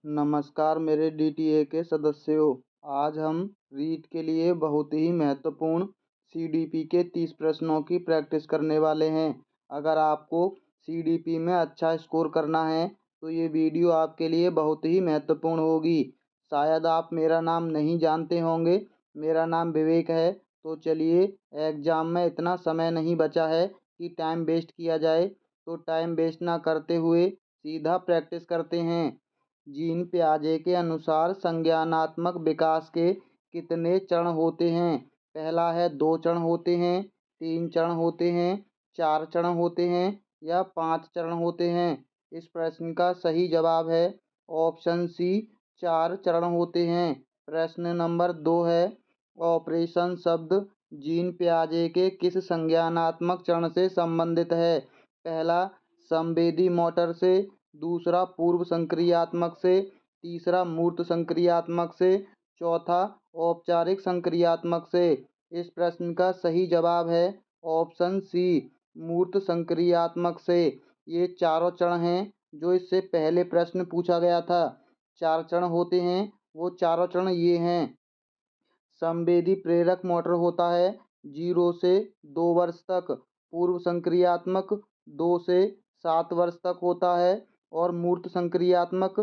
नमस्कार मेरे डीटीए के सदस्यों। आज हम रीट के लिए बहुत ही महत्वपूर्ण सीडीपी के 30 प्रश्नों की प्रैक्टिस करने वाले हैं। अगर आपको सीडीपी में अच्छा स्कोर करना है तो ये वीडियो आपके लिए बहुत ही महत्वपूर्ण होगी। शायद आप मेरा नाम नहीं जानते होंगे। मेरा नाम विवेक है। तो चलिए, एग्ज़ाम में इतना समय नहीं बचा है कि टाइम वेस्ट किया जाए। तो टाइम वेस्ट ना करते हुए सीधा प्रैक्टिस करते हैं। जीन पियाजे के अनुसार संज्ञानात्मक विकास के कितने चरण होते हैं? पहला है 2 चरण होते हैं, 3 चरण होते हैं, 4 चरण होते हैं या 5 चरण होते हैं? इस प्रश्न का सही जवाब है ऑप्शन सी, 4 चरण होते हैं। प्रश्न नंबर 2 है, ऑपरेशन शब्द जीन पियाजे के किस संज्ञानात्मक चरण से संबंधित है? पहला संवेदी मोटर से, दूसरा पूर्व संक्रियात्मक से, तीसरा मूर्त संक्रियात्मक से, चौथा औपचारिक संक्रियात्मक से। इस प्रश्न का सही जवाब है ऑप्शन सी, मूर्त संक्रियात्मक से। ये चारों चरण हैं जो इससे पहले प्रश्न पूछा गया था। 4 चरण होते हैं, वो चारों चरण ये हैं। संवेदी प्रेरक मोटर होता है 0 से 2 वर्ष तक, पूर्व संक्रियात्मक 2 से 7 वर्ष तक होता है और मूर्त संक्रियात्मक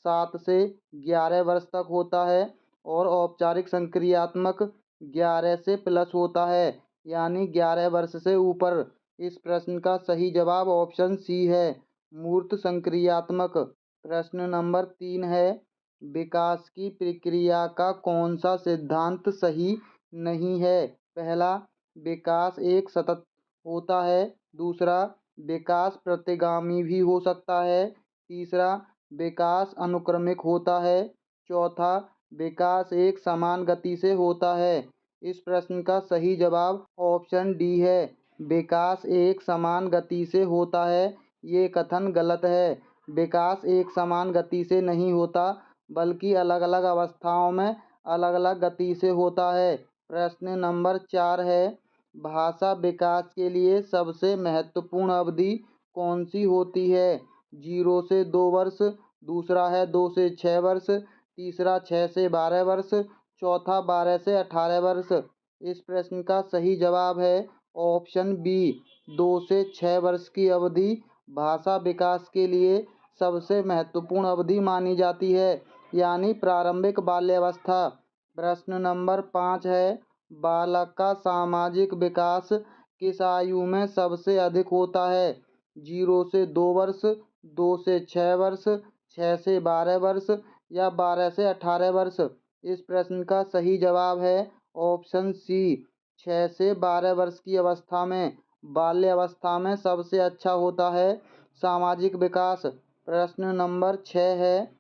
7 से 11 वर्ष तक होता है और औपचारिक संक्रियात्मक 11 से प्लस होता है, यानी 11 वर्ष से ऊपर। इस प्रश्न का सही जवाब ऑप्शन सी है, मूर्त संक्रियात्मक। प्रश्न नंबर 3 है, विकास की प्रक्रिया का कौन सा सिद्धांत सही नहीं है? पहला, विकास एक सतत होता है। दूसरा, विकास प्रतिगामी भी हो सकता है। तीसरा, विकास अनुक्रमिक होता है। चौथा, विकास एक समान गति से होता है। इस प्रश्न का सही जवाब ऑप्शन डी है, विकास एक समान गति से होता है। ये कथन गलत है। विकास एक समान गति से नहीं होता, बल्कि अलग अलग अवस्थाओं में अलग अलग गति से होता है। प्रश्न नंबर 4 है, भाषा विकास के लिए सबसे महत्वपूर्ण अवधि कौन सी होती है? 0 से 2 वर्ष, दूसरा है 2 से 6 वर्ष, तीसरा 6 से 12 वर्ष, चौथा 12 से 18 वर्ष। इस प्रश्न का सही जवाब है ऑप्शन बी, 2 से 6 वर्ष की अवधि भाषा विकास के लिए सबसे महत्वपूर्ण अवधि मानी जाती है, यानी प्रारंभिक बाल्यावस्था। प्रश्न नंबर 5 है, बालक का सामाजिक विकास किस आयु में सबसे अधिक होता है? 0 से 2 वर्ष, 2 से 6 वर्ष, 6 से 12 वर्ष या 12 से 18 वर्ष। इस प्रश्न का सही जवाब है ऑप्शन सी, 6 से 12 वर्ष की अवस्था में, बाल्यावस्था में सबसे अच्छा होता है सामाजिक विकास। प्रश्न नंबर 6 है,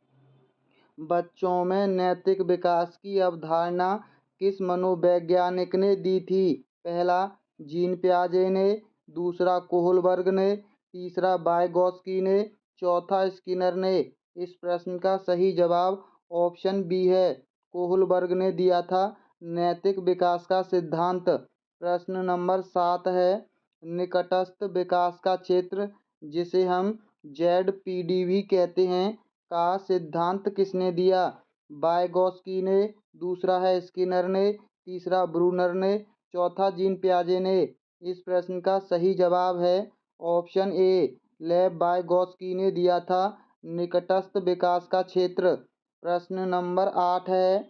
बच्चों में नैतिक विकास की अवधारणा किस मनोवैज्ञानिक ने दी थी? पहला, जीन पियाजे ने, दूसरा कोहलबर्ग ने, तीसरा वाइगोत्स्की ने, चौथा स्किनर ने। इस प्रश्न का सही जवाब ऑप्शन बी है, कोहलबर्ग ने दिया था नैतिक विकास का सिद्धांत। प्रश्न नंबर 7 है, निकटस्थ विकास का क्षेत्र, जिसे हम ZPD भी कहते हैं, का सिद्धांत किसने दिया? वाइगोत्स्की ने, दूसरा है स्किनर ने, तीसरा ब्रूनर ने, चौथा जीन पियाजे ने। इस प्रश्न का सही जवाब है ऑप्शन ए, लेव वाइगोत्स्की ने दिया था निकटस्थ विकास का क्षेत्र। प्रश्न नंबर 8 है,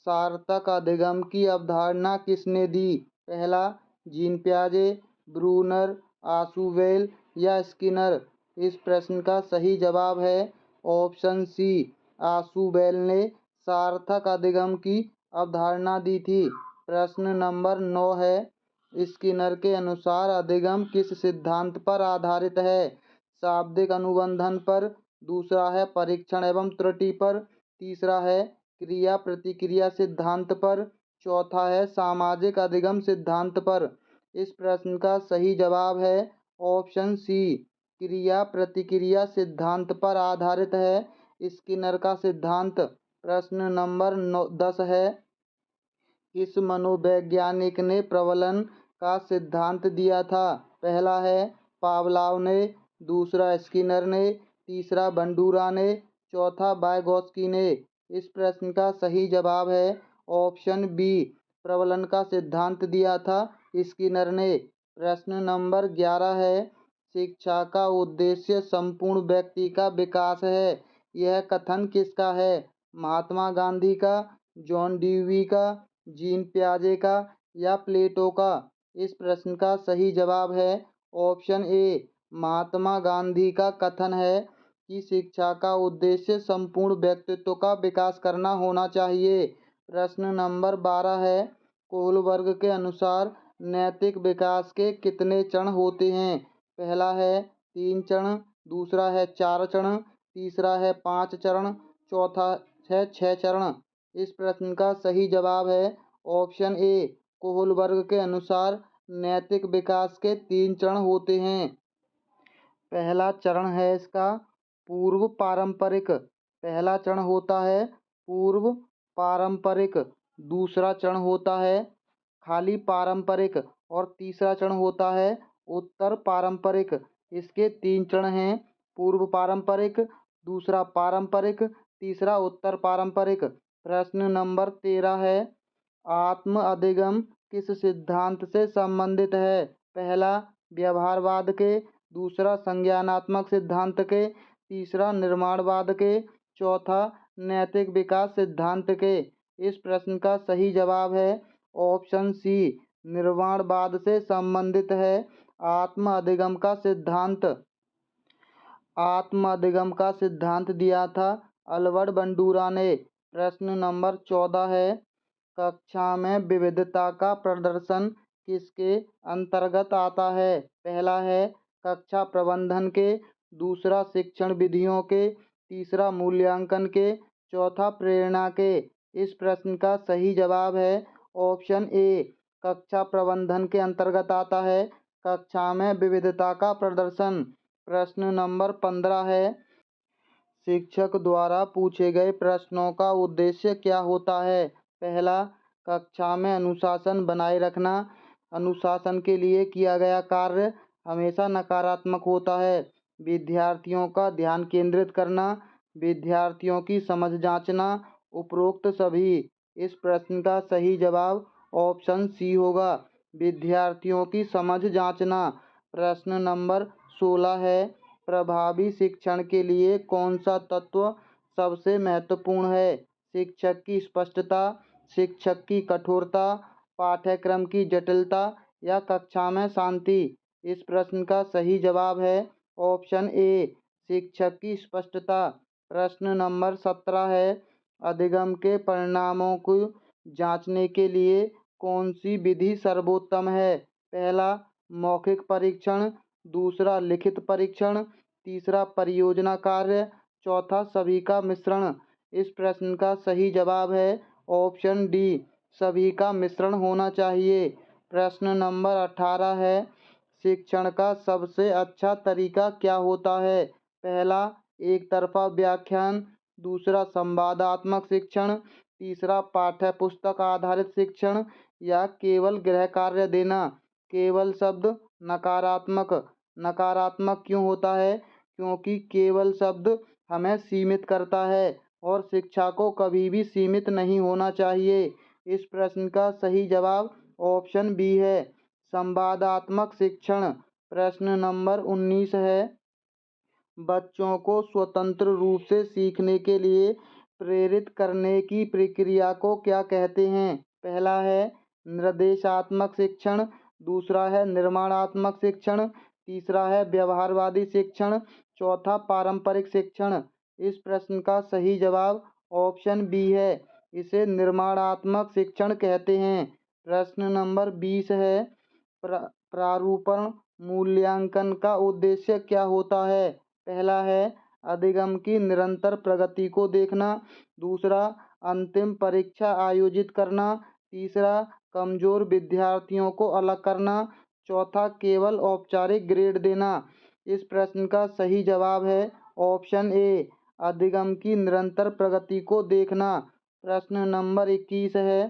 सार्थक अधिगम की अवधारणा किसने दी? पहला, जीन पियाजे, ब्रूनर, आशुवेल या स्किनर। इस प्रश्न का सही जवाब है ऑप्शन सी, आशुवेल ने सार्थक अधिगम की अवधारणा दी थी। प्रश्न नंबर 9 है, स्किनर के अनुसार अधिगम किस सिद्धांत पर आधारित है? शाब्दिक अनुबंधन पर, दूसरा है परीक्षण एवं त्रुटि पर, तीसरा है क्रिया प्रतिक्रिया सिद्धांत पर, चौथा है सामाजिक अधिगम सिद्धांत पर। इस प्रश्न का सही जवाब है ऑप्शन सी, क्रिया प्रतिक्रिया सिद्धांत पर आधारित है स्किनर का सिद्धांत। प्रश्न नंबर 10 है, किस मनोवैज्ञानिक ने प्रबलन का सिद्धांत दिया था? पहला है पावलोव ने, दूसरा स्किनर ने, तीसरा बंडूरा ने, चौथा वाइगोत्स्की ने। इस प्रश्न का सही जवाब है ऑप्शन बी, प्रबलन का सिद्धांत दिया था स्किनर ने। प्रश्न नंबर 11 है, शिक्षा का उद्देश्य संपूर्ण व्यक्ति का विकास है। यह कथन किसका है? महात्मा गांधी का, जॉन ड्यूवी का, जीन पियाजे का या प्लेटो का? इस प्रश्न का सही जवाब है ऑप्शन ए, महात्मा गांधी का कथन है कि शिक्षा का उद्देश्य संपूर्ण व्यक्तित्व का विकास करना होना चाहिए। प्रश्न नंबर 12 है, कोहलबर्ग के अनुसार नैतिक विकास के कितने चरण होते हैं? पहला है 3 चरण, दूसरा है 4 चरण, तीसरा है 5 चरण, चौथा है 6 चरण। इस प्रश्न का सही जवाब है ऑप्शन ए, कोहलबर्ग के अनुसार नैतिक विकास के 3 चरण होते हैं। पहला चरण है इसका पूर्व पारंपरिक। पहला चरण होता है पूर्व पारंपरिक, दूसरा चरण होता है खाली पारंपरिक और तीसरा चरण होता है उत्तर पारंपरिक। इसके 3 चरण हैं, पूर्व पारंपरिक, दूसरा पारंपरिक, तीसरा उत्तर पारंपरिक। प्रश्न नंबर 13 है, आत्म अधिगम किस सिद्धांत से संबंधित है? पहला व्यवहारवाद के, दूसरा संज्ञानात्मक सिद्धांत के, तीसरा निर्माणवाद के, चौथा नैतिक विकास सिद्धांत के। इस प्रश्न का सही जवाब है ऑप्शन सी, निर्माणवाद से संबंधित है आत्म अधिगम का सिद्धांत। आत्म अधिगम का सिद्धांत दिया था अल्बर्ट बंडूरा ने। प्रश्न नंबर 14 है, कक्षा में विविधता का प्रदर्शन किसके अंतर्गत आता है? पहला है कक्षा प्रबंधन के, दूसरा शिक्षण विधियों के, तीसरा मूल्यांकन के, चौथा प्रेरणा के। इस प्रश्न का सही जवाब है ऑप्शन ए, कक्षा प्रबंधन के अंतर्गत आता है कक्षा में विविधता का प्रदर्शन। प्रश्न नंबर 15 है, शिक्षक द्वारा पूछे गए प्रश्नों का उद्देश्य क्या होता है? पहला कक्षा में अनुशासन बनाए रखना। अनुशासन के लिए किया गया कार्य हमेशा नकारात्मक होता है। विद्यार्थियों का ध्यान केंद्रित करना, विद्यार्थियों की समझ जांचना, उपरोक्त सभी। इस प्रश्न का सही जवाब ऑप्शन सी होगा, विद्यार्थियों की समझ जांचना। प्रश्न नंबर 16 है, प्रभावी शिक्षण के लिए कौन सा तत्व सबसे महत्वपूर्ण है? शिक्षक की स्पष्टता, शिक्षक की कठोरता, पाठ्यक्रम की जटिलता या कक्षा में शांति? इस प्रश्न का सही जवाब है ऑप्शन ए, शिक्षक की स्पष्टता। प्रश्न नंबर 17 है, अधिगम के परिणामों को जांचने के लिए कौन सी विधि सर्वोत्तम है? पहला मौखिक परीक्षण, दूसरा लिखित परीक्षण, तीसरा परियोजना कार्य, चौथा सभी का मिश्रण। इस प्रश्न का सही जवाब है ऑप्शन डी, सभी का मिश्रण होना चाहिए। प्रश्न नंबर 18 है, शिक्षण का सबसे अच्छा तरीका क्या होता है? पहला एक तरफा व्याख्यान, दूसरा संवादात्मक शिक्षण, तीसरा पाठ्य पुस्तक आधारित शिक्षण या केवल गृह कार्य देना। केवल शब्द नकारात्मक। नकारात्मक क्यों होता है? क्योंकि केवल शब्द हमें सीमित करता है और शिक्षा को कभी भी सीमित नहीं होना चाहिए। इस प्रश्न का सही जवाब ऑप्शन बी है, संवादात्मक शिक्षण। प्रश्न नंबर 19 है, बच्चों को स्वतंत्र रूप से सीखने के लिए प्रेरित करने की प्रक्रिया को क्या कहते हैं? पहला है निर्देशात्मक शिक्षण, दूसरा है निर्माणात्मक शिक्षण, तीसरा है व्यवहारवादी शिक्षण, चौथा पारंपरिक शिक्षण। इस प्रश्न का सही जवाब ऑप्शन बी है, इसे निर्माणात्मक शिक्षण कहते हैं। प्रश्न नंबर 20 है, प्रारूपण मूल्यांकन का उद्देश्य क्या होता है? पहला है अधिगम की निरंतर प्रगति को देखना, दूसरा अंतिम परीक्षा आयोजित करना, तीसरा कमजोर विद्यार्थियों को अलग करना, चौथा केवल औपचारिक ग्रेड देना। इस प्रश्न का सही जवाब है ऑप्शन ए, अधिगम की निरंतर प्रगति को देखना। प्रश्न नंबर 21 है,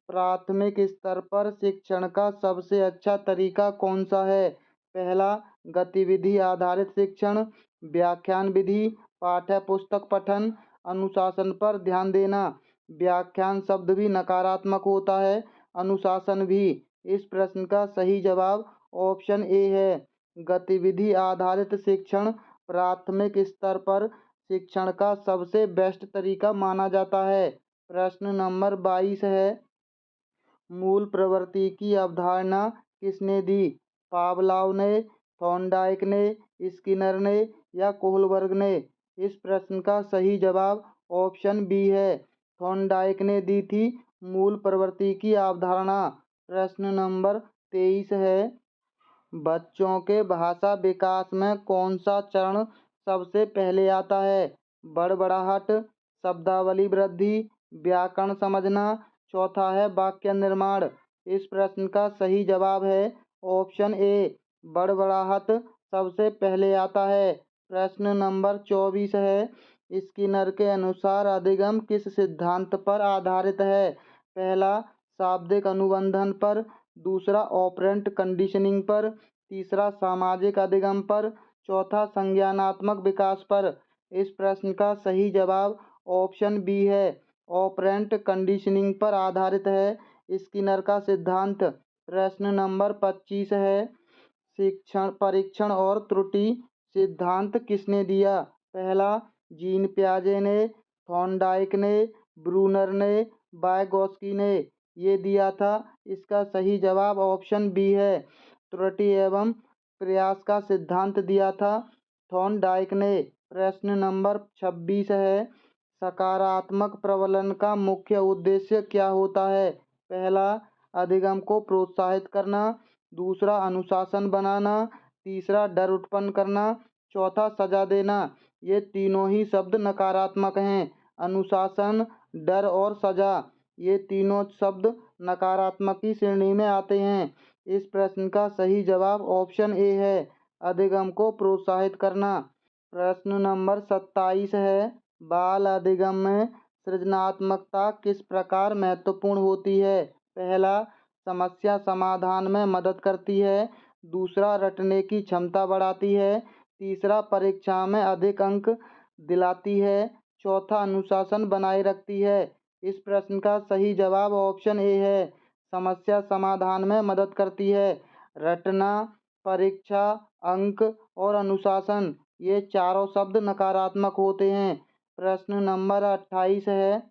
प्राथमिक स्तर पर शिक्षण का सबसे अच्छा तरीका कौन सा है? पहला गतिविधि आधारित शिक्षण, व्याख्यान विधि, पाठ्य पुस्तक पठन, अनुशासन पर ध्यान देना। व्याख्यान शब्द भी नकारात्मक होता है, अनुशासन भी। इस प्रश्न का सही जवाब ऑप्शन ए है। गतिविधि आधारित शिक्षण प्राथमिक स्तर पर शिक्षण का सबसे बेस्ट तरीका माना जाता है। प्रश्न नंबर 22 है, मूल प्रवृत्ति की अवधारणा किसने दी? पावलोव ने, थॉर्नडाइक ने, स्किनर ने या कोहलबर्ग ने? इस प्रश्न का सही जवाब ऑप्शन बी है। थॉर्नडाइक ने दी थी मूल प्रवृत्ति की अवधारणा। प्रश्न नंबर 23 है, बच्चों के भाषा विकास में कौन सा चरण सबसे पहले आता है? बड़बड़ाहट, शब्दावली वृद्धि, व्याकरण समझना, चौथा है वाक्य निर्माण। इस प्रश्न का सही जवाब है ऑप्शन ए, बड़बड़ाहट सबसे पहले आता है। प्रश्न नंबर 24 है, स्किनर के अनुसार अधिगम किस सिद्धांत पर आधारित है? पहला, शाब्दिक अनुबंधन पर, दूसरा ऑपरेंट कंडीशनिंग पर, तीसरा सामाजिक अधिगम पर, चौथा संज्ञानात्मक विकास पर। इस प्रश्न का सही जवाब ऑप्शन बी है, ऑपरेंट कंडीशनिंग पर आधारित है स्किनर का सिद्धांत। प्रश्न नंबर 25 है, शिक्षण परीक्षण और त्रुटि सिद्धांत किसने दिया? पहला, जीन पियाजे ने, थॉर्नडाइक ने, ब्रूनर ने, वाइगोत्स्की ने। ये दिया था। इसका सही जवाब ऑप्शन बी है, त्रुटि एवं प्रयास का सिद्धांत दिया था थॉर्नडाइक ने। प्रश्न नंबर 26 है, सकारात्मक प्रबंधन का मुख्य उद्देश्य क्या होता है? पहला, अधिगम को प्रोत्साहित करना, दूसरा अनुशासन बनाना, तीसरा डर उत्पन्न करना, चौथा सजा देना। ये तीनों ही शब्द नकारात्मक हैं। अनुशासन, डर और सजा, ये तीनों शब्द नकारात्मक की श्रेणी में आते हैं। इस प्रश्न का सही जवाब ऑप्शन ए है, अधिगम को प्रोत्साहित करना। प्रश्न नंबर 27 है, बाल अधिगम में सृजनात्मकता किस प्रकार महत्वपूर्ण होती है? पहला, समस्या समाधान में मदद करती है, दूसरा रटने की क्षमता बढ़ाती है, तीसरा परीक्षा में अधिक अंक दिलाती है, चौथा अनुशासन बनाए रखती है। इस प्रश्न का सही जवाब ऑप्शन ए है, समस्या समाधान में मदद करती है। रटना, परीक्षा, अंक और अनुशासन, ये चारों शब्द नकारात्मक होते हैं। प्रश्न नंबर 28 है,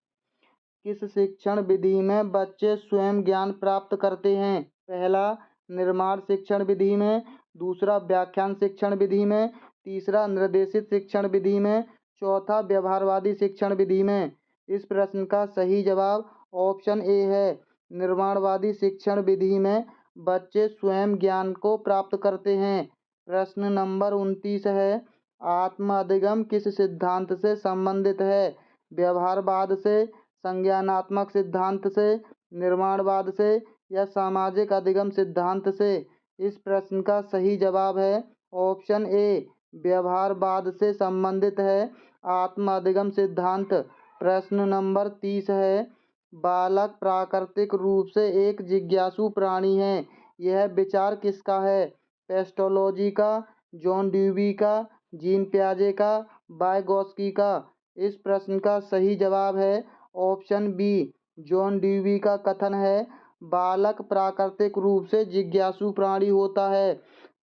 किस शिक्षण विधि में बच्चे स्वयं ज्ञान प्राप्त करते हैं? पहला, निर्माण शिक्षण विधि में, दूसरा व्याख्यान शिक्षण विधि में, तीसरा निर्देशित शिक्षण विधि में, चौथा व्यवहारवादी शिक्षण विधि में। इस प्रश्न का सही जवाब ऑप्शन ए है, निर्माणवादी शिक्षण विधि में बच्चे स्वयं ज्ञान को प्राप्त करते हैं। प्रश्न नंबर 29 है, आत्म अधिगम किस सिद्धांत से संबंधित है? व्यवहारवाद से, संज्ञानात्मक सिद्धांत से, निर्माणवाद से या सामाजिक अधिगम सिद्धांत से? इस प्रश्न का सही जवाब है ऑप्शन ए, व्यवहारवाद से संबंधित है आत्म अधिगम सिद्धांत। प्रश्न नंबर 30 है, बालक प्राकृतिक रूप से एक जिज्ञासु प्राणी है, यह विचार किसका है? पेस्टोलॉजी का, जॉन ड्यूवी का, जीन पियाजे का, वाइगोत्स्की का? इस प्रश्न का सही जवाब है ऑप्शन बी, जॉन ड्यूवी का कथन है, बालक प्राकृतिक रूप से जिज्ञासु प्राणी होता है।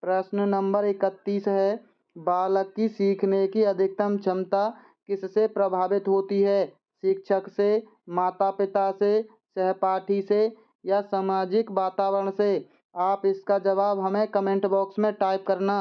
प्रश्न नंबर 31 है, बालक की सीखने की अधिकतम क्षमता किससे प्रभावित होती है? शिक्षक से, माता पिता से, सहपाठी से या सामाजिक वातावरण से? आप इसका जवाब हमें कमेंट बॉक्स में टाइप करना।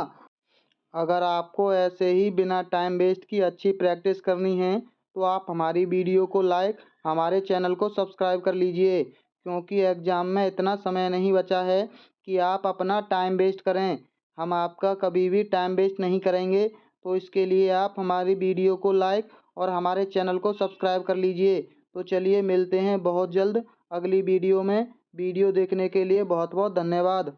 अगर आपको ऐसे ही बिना टाइम वेस्ट की अच्छी प्रैक्टिस करनी है तो आप हमारी वीडियो को लाइक, हमारे चैनल को सब्सक्राइब कर लीजिए, क्योंकि एग्ज़ाम में इतना समय नहीं बचा है कि आप अपना टाइम वेस्ट करें। हम आपका कभी भी टाइम वेस्ट नहीं करेंगे, तो इसके लिए आप हमारी वीडियो को लाइक और हमारे चैनल को सब्सक्राइब कर लीजिए। तो चलिए मिलते हैं बहुत जल्द अगली वीडियो में। वीडियो देखने के लिए बहुत बहुत धन्यवाद।